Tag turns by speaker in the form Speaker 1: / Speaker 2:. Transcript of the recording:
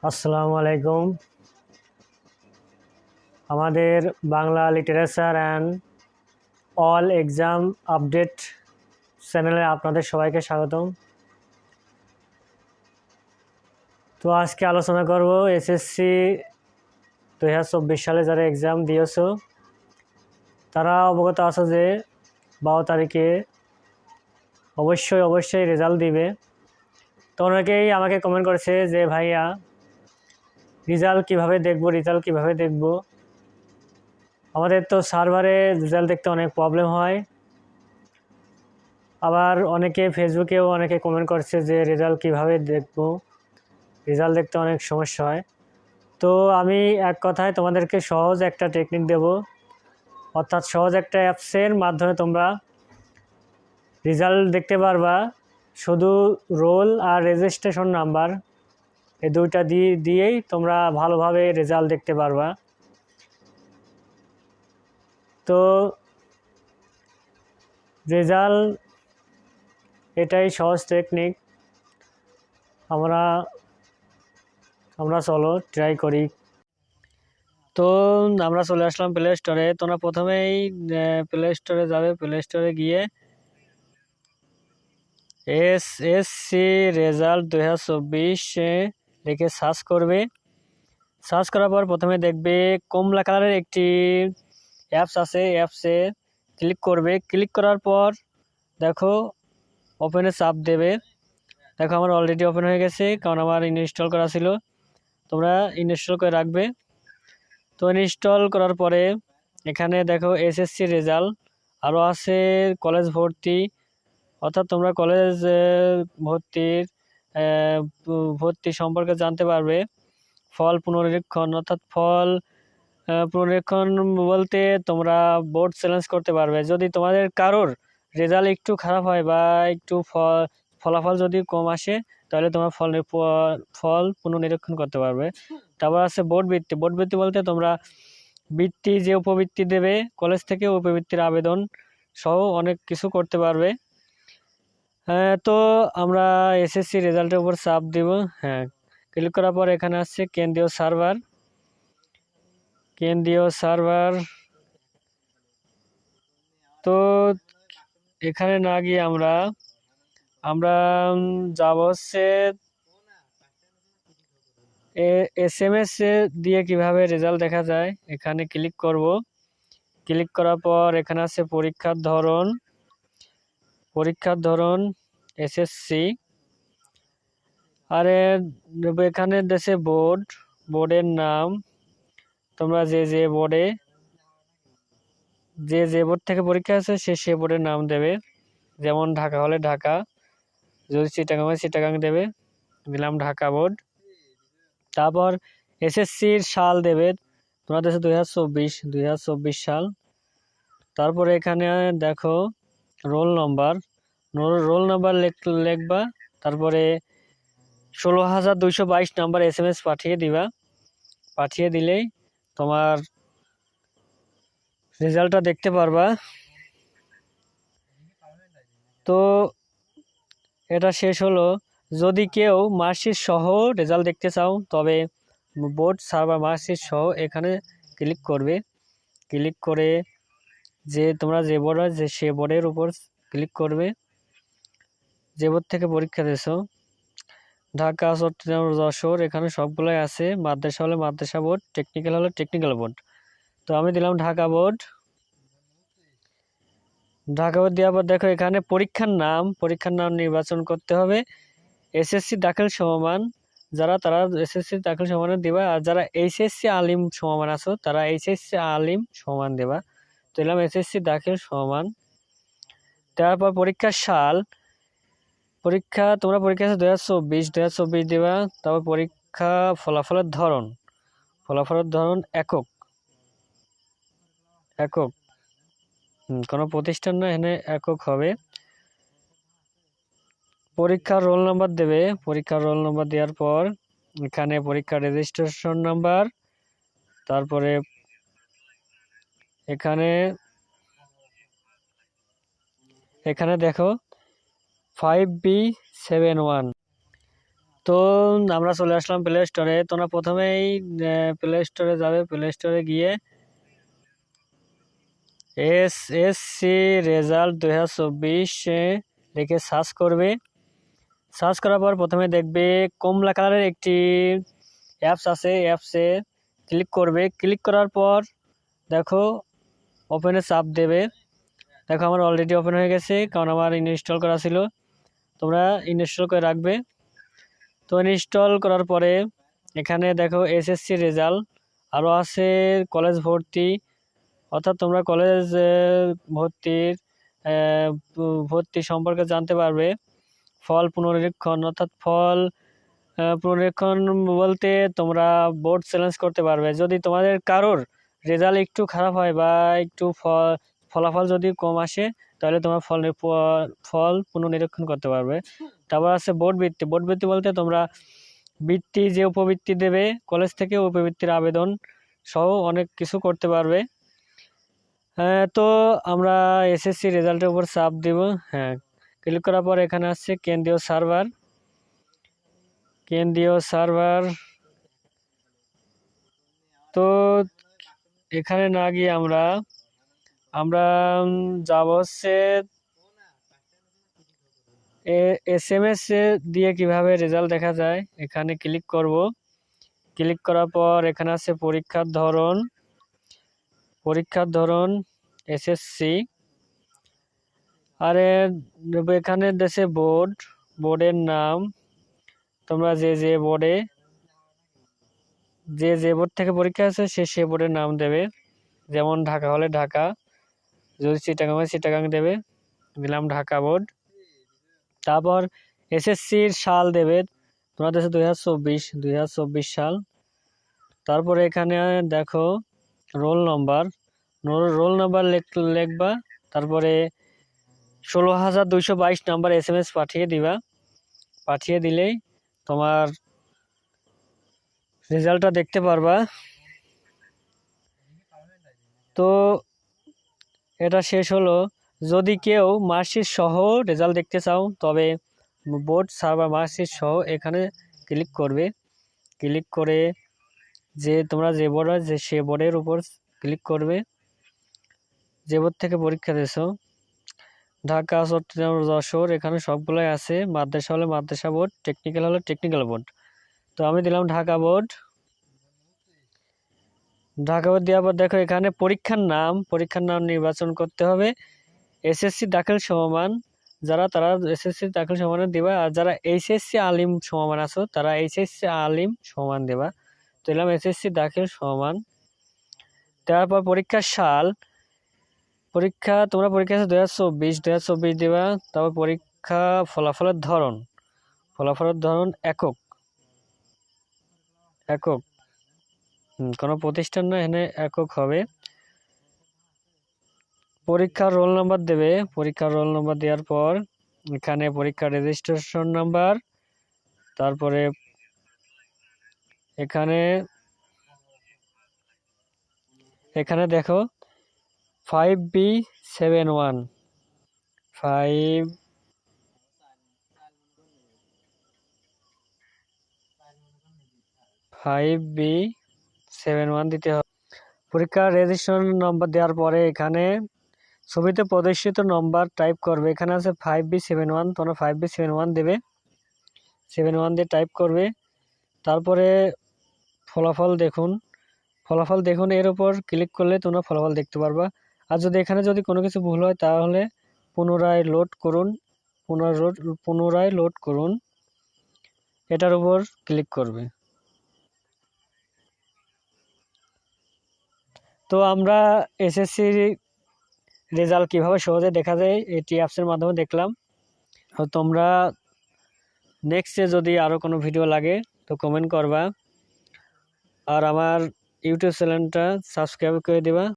Speaker 1: আসসালামু আলাইকুম। আমাদের Bangla literature and all exam update চ্যানেলে আপনাদের সবাইকে স্বাগতম। তো আজকে আলোচনা করব এসএসসি 2024 সালে যারা এক্সাম দিয়েছো তারা অবগত আছো যে 12 তারিখে অবশ্যই রেজাল্ট দিবে। তো অনেকেই আমাকে কমেন্ট করেছে যে ভাইয়া রেজাল্ট কীভাবে দেখব। আমাদের তো সার্ভারে রেজাল্ট দেখতে অনেক প্রবলেম হয়। আবার ফেসবুকেও অনেকে কমেন্ট করছে যে রেজাল্ট কীভাবে দেখব, রেজাল্ট দেখতে অনেক সমস্যা হয়। তো আমি এক কথায় তোমাদেরকে সহজ একটা টেকনিক দেব, অর্থাৎ সহজ একটা অ্যাপসের মাধ্যমে তোমরা রেজাল্ট দেখতে পারবা। শুধু রোল আর রেজিস্ট্রেশন নাম্বার এই দুইটা দিয়েই তোমরা ভালোভাবে রেজাল্ট দেখতে পারবা। তো রেজাল্ট এটাই সহজ টেকনিক, আমরা চলো ট্রাই করি। তো আমরা চলে আসলাম প্লে স্টোরে। তোমরা প্রথমেই প্লে স্টোরে যাবে, প্লে স্টোরে গিয়ে এসএসসি রেজাল্ট 2024 লিখে সার্চ করবে। সার্চ করার পর প্রথমে দেখবে কমলা কালারের একটি অ্যাপস আছে, অ্যাপসে ক্লিক করবে। ক্লিক করার পর দেখো ওপেনে চাপ দেবে। দেখো আমার অলরেডি ওপেন হয়ে গেছে, কারণ আমার ইনস্টল করা ছিল। তোমরা ইনস্টল করে রাখবে। তো ইনস্টল করার পরে এখানে দেখো এসএসসি রেজাল্ট, আরও আছে কলেজ ভর্তি, অর্থাৎ তোমরা কলেজ ভর্তি সম্পর্কে জানতে পারবে। ফল পুনরীক্ষণ, অর্থাৎ ফল পুনরীক্ষণ বলতে তোমরা বোর্ড চ্যালেঞ্জ করতে পারবে। যদি তোমাদের কারোর রেজাল্ট একটু খারাপ হয় বা একটু ফলাফল যদি কম আসে, তাহলে তোমার ফল পুনর্নিরীক্ষণ করতে পারবে। তারপর আছে বোর্ড বৃত্তি। বোর্ড বৃত্তি বলতে তোমরা বৃত্তি যে উপবৃত্তি দেবে কলেজ থেকে, উপবৃত্তির আবেদন সহ অনেক কিছু করতে পারবে। হ্যাঁ, তো আমরা এসএসসি রেজাল্টের উপর চাপ দিব। হ্যাঁ, ক্লিক করার পর এখানে আসছে কেন্দ্রীয় সার্ভার। তো এখানে না গিয়ে আমরা যাব হচ্ছে এসএমএস দিয়ে কিভাবে রেজাল্ট দেখা যায়। এখানে ক্লিক করব। ক্লিক করার পর এখানে আছে পরীক্ষার ধরন এসএসসি। আর এখানে দেশে বোর্ডের নাম, তোমরা যে বোর্ড থেকে পরীক্ষা আছে সে বোর্ডের নাম দেবে। যেমন ঢাকা হলে ঢাকা, যদি চিটাগাং হয় চিটাগাং দেবে, দিলাম ঢাকা বোর্ড। তারপর এসএসসির সাল দেবে, তোমার দেশে 2024 সাল। তারপরে এখানে দেখো রোল নাম্বার লিখবা। তারপরে 16,222 নাম্বার এসএমএস পাঠিয়ে দিবা। পাঠিয়ে দিলেই তোমার রেজাল্টটা দেখতে পারবা। তো এটা শেষ হলো। যদি কেউ মার্কশিট সহ রেজাল্ট দেখতে চাও, তবে বোর্ড সার্ভার মার্কশিট সহ এখানে ক্লিক করবে। ক্লিক করে তোমরা যে বোর্ড আছে সে বোর্ডের উপর ক্লিক করবে, যে বোর্ড থেকে পরীক্ষা দিয়েছো। ঢাকা, চট্টগ্রাম, যশোর, এখানে সবগুলোই আছে। মাদ্রাসা হলে মাদ্রাসা বোর্ড, টেকনিক্যাল হলে টেকনিক্যাল বোর্ড। তো আমি দিলাম ঢাকা বোর্ড। দেওয়ার পর দেখো এখানে পরীক্ষার নাম নির্বাচন করতে হবে। এসএসসি দাখিল সমমান তারা এসএসসি দাখিল সমানে দিবা। আর যারা এইচএসসি আলিম সমমান আছো তারা এইচএসসি আলিম সমান দেবা। তো দিলাম এসএসসি দাখিল সমমান। তারপর পরীক্ষার সাল, তোমরা পরীক্ষা আছে 2024 দেবা। তারপর পরীক্ষা ফলাফলের ধরন একক কোনো প্রতিষ্ঠান না, এখানে একক হবে। পরীক্ষার রোল নাম্বার দেবে। পরীক্ষার রোল নাম্বার দেওয়ার পর এখানে পরীক্ষার রেজিস্ট্রেশন নাম্বার, তারপরে এখানে দেখো 5B71। তো আমরা চলে আসলাম প্লে স্টোরে। তোমরা প্রথমেই প্লে স্টোরে যাবে, প্লে স্টোরে গিয়ে এসএসসি রেজাল্ট 2024 লিখে সার্চ করবে। সার্চ করার পর প্রথমে দেখবে কমলা কালারের একটি অ্যাপস আছে, অ্যাপসে ক্লিক করবে। ক্লিক করার পর দেখো ওপেনে চাপ দেবে। দেখো আমার অলরেডি ওপেন হয়ে গেছে, কারণ আমার ইনস্টল করা ছিল। তোমরা ইনস্টল করে রাখবে। তো ইনস্টল করার পরে এখানে দেখো এসএসসি রেজাল্ট, আরও আছে কলেজ ভর্তি, অর্থাৎ তোমরা কলেজ ভর্তি সম্পর্কে জানতে পারবে। ফল পুনরীক্ষণ, অর্থাৎ ফল পুনরীক্ষণ বলতে তোমরা বোর্ড চ্যালেঞ্জ করতে পারবে। যদি তোমাদের কারোর রেজাল্ট একটু খারাপ হয় বা একটু ফলাফল যদি কম আসে, তাহলে তোমার ফল পুনর্নিরীক্ষণ করতে পারবে। তারপর আছে বোর্ড বৃত্তি। বোর্ড বৃত্তি বলতে তোমরা বৃত্তি, যে উপবৃত্তি দেবে কলেজ থেকে, উপবৃত্তির আবেদন সহ অনেক কিছু করতে পারবে। তো আমরা এসএসসি রেজাল্টের উপর চাপ দিব। হ্যাঁ, ক্লিক করার পর এখানে আসছে কেন্দ্রীয় সার্ভার। তো এখানে না গিয়ে আমরা যাব হচ্ছে এসএমএস দিয়ে কিভাবে রেজাল্ট দেখা যায়, এখানে ক্লিক করব। ক্লিক করার পর এখানে আছে পরীক্ষার ধরন এসএসসি। আর এখানে দেশে বোর্ডের নাম, তোমরা যে বোর্ড থেকে পরীক্ষা আছে সে বোর্ডের নাম দেবে। যেমন ঢাকা হলে ঢাকা, যদি চিটাগাং হয় চিটাগাং দেবে, দিলাম ঢাকা বোর্ড। তারপর এসএসসির সাল দেবে, তোমার দেশে 2024 সাল। তারপরে এখানে দেখো রোল নাম্বার লিখবা। তারপরে 16,222 নাম্বার এসএমএস পাঠিয়ে দিবা। পাঠিয়ে দিলেই তোমার রেজাল্টটা দেখতে পারবা। তো এটা শেষ হলো। যদি কেউ মার্কশিট সহ রেজাল্ট দেখতে চাও, তবে বোর্ড সার্ভার মার্কশিট সহ এখানে ক্লিক করবে। ক্লিক করে তোমরা যে বোর্ড আছে সে বোর্ডের উপর ক্লিক করবে, যে বোর্ড থেকে পরীক্ষা দিয়েছো। ঢাকা, চট্টগ্রাম, যশোর, এখানে সবগুলোই আছে। মাদ্রাসা হলে মাদ্রাসা বোর্ড, টেকনিক্যাল হলে টেকনিক্যাল বোর্ড। তো আমি দিলাম ঢাকা বোর্ড। দেওয়ার পর দেখো এখানে পরীক্ষার নাম নির্বাচন করতে হবে। এসএসসি দাখিল সমমান তারা এসএসসি দাখিল সমানে দিবা। আর যারা এইচএসসি আলিম সমমান আছো, তারা এইচএসসি আলিম সমান দেবা। তো দিলাম এসএসসি দাখিল সমমান। তারপর পরীক্ষার সাল, তোমরা পরীক্ষা আছে 2024 দেবা। তারপর পরীক্ষা ফলাফলের ধরন একক। কোনো প্রতিষ্ঠান না, এখানে একক হবে। পরীক্ষার রোল নাম্বার দেবে। পরীক্ষার রোল নাম্বার দেওয়ার পর এখানে পরীক্ষার রেজিস্ট্রেশন নাম্বার, তারপরে এখানে দেখো 5B71 দিতে হবে। পরীক্ষার রেজিস্ট্রেশন নাম্বার দেওয়ার পরে এখানে ছবিতে প্রদর্শিত নম্বর টাইপ করবে। এখানে আছে 5B71, তোমরা 5B71 দেবে। 71 দিয়ে টাইপ করবে। তারপরে ফলাফল দেখুন এর উপর ক্লিক করলে তোমরা ফলাফল দেখতে পারবা। আর এখানে যদি কোনো কিছু ভুল হয়, তাহলে পুনরায় লোড করুন, এটার উপর ক্লিক করবে। তো আমরা এসএসসি রেজাল্ট কিভাবে সহজে দেখা যায় এটি অ্যাপসের মাধ্যমে দেখলাম। তোমরা নেক্সটে যদি আরও কোনো ভিডিও লাগে তো কমেন্ট করবা। আর আমার ইউটিউব চ্যানেলটা সাবস্ক্রাইব করে দিবা।